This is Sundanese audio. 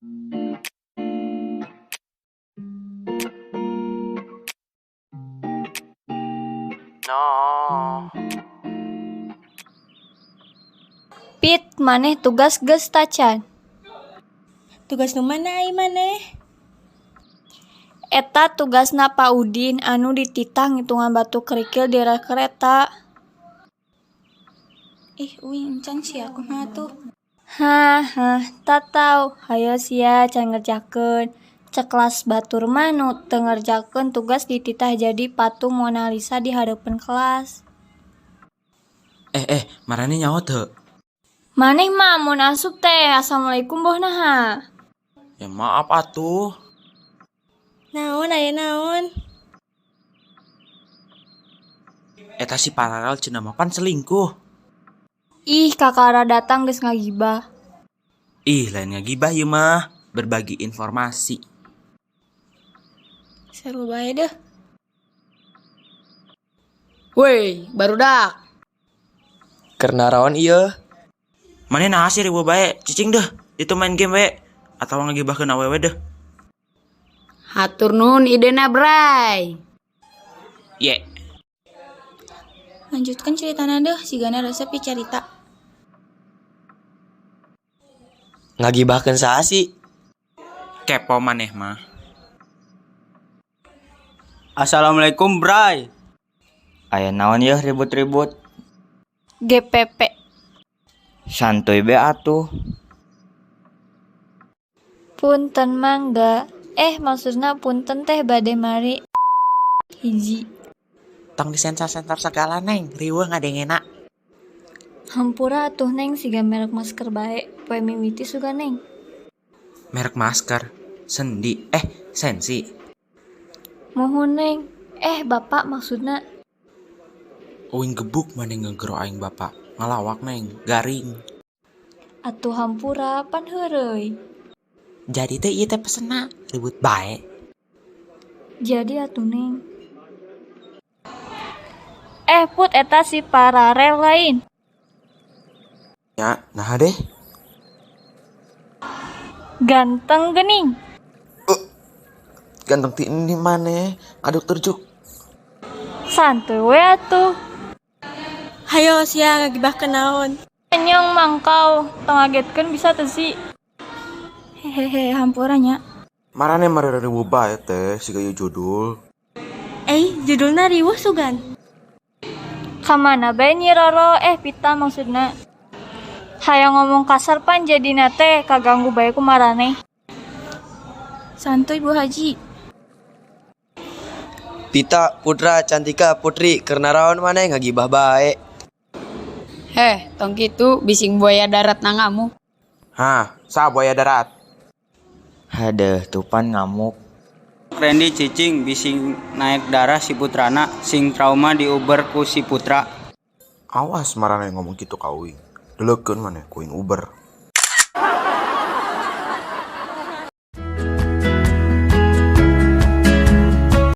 No. Pit, maneh tugas geus tacan. Tugas nu mana ai maneh? Eta tugasna Pak Udin anu dititah ngitungan batu kerikil di rel kereta. Uing encan sia kumaha tuh? Tatau, hayo sia can ngerjakeun. Cek kelas batur mah nu teu ngerjakeun tugas dititah jadi patung Mona Lisa di hareupeun kelas. Marane nyaho teu? Maneh mah mun asup teh assalamualaikum boh naha. Ya maaf atuh. Naon aya naon? Eta si Pararel cenah mah pan selingkuh. Ih, kakara datang geus ngagibah. Lain ngagibah ieu mah, berbagi informasi. Seru bae deh. Woi, barudak. Keur naraon ieu? Mane naha sih ribu bae, cicing deh. Itu main game bae atau ngagibahkeun awewe deh. Hatur nuhun idena, Bray. Ye. Lanjutkan ceritana deh, sigana resep dicarita. Ngagibahkeun saha sih? Kepo maneh mah. Assalamualaikum, Bray. Aya naon yeuh ribut-ribut? GPP. Santuy be atuh. Punten mangga. Maksudna punten teh bade mari hiji. Tong disensor-sensor segala neng, riweuh ngadengena. Hampura atuh neng siga merek masker bae. Poe mimiti suga neng. Merek masker, sendi, sensi. Mohon neng. Bapak maksudna. Uing gebuk mane ngegero aing bapak. Ngalawak neng, garing. Atuh hampura pan heureuy. Jadi teh ieu teh pesena ribut bae. Jadi atuh neng. Put eta si Pararel lain. Ya, nah deh. Ganteng geuning. Ganteng ti ini maneh, aduk terjuk. Santuy we atuh. Hayo sia ngagibahkeun naon? Nyong mangkau tong ngagetkeun bisa teu sih? Hehehe, hampuranya. Marane mah ribu bae teh siga ieu judul. Judulna riweuh sugan. Kamana bae Nyi Roro? Pita maksudna. Hayang ngomong kasar pan jadina teh kaganggu bae ku marane. Santuy Bu Haji. Pita, Putra, Cantika, Putri, keur naraon maneh ngagibah bae. Tong kitu bising buaya darat nangamu. Sa buaya darat. Hadeuh, tupan ngamuk. Randy cicing bising naik darah si putrana sing trauma diuber ku si putra. Awas marane ngomong gitu ka uing. Deulekeun maneh ku uing Uber.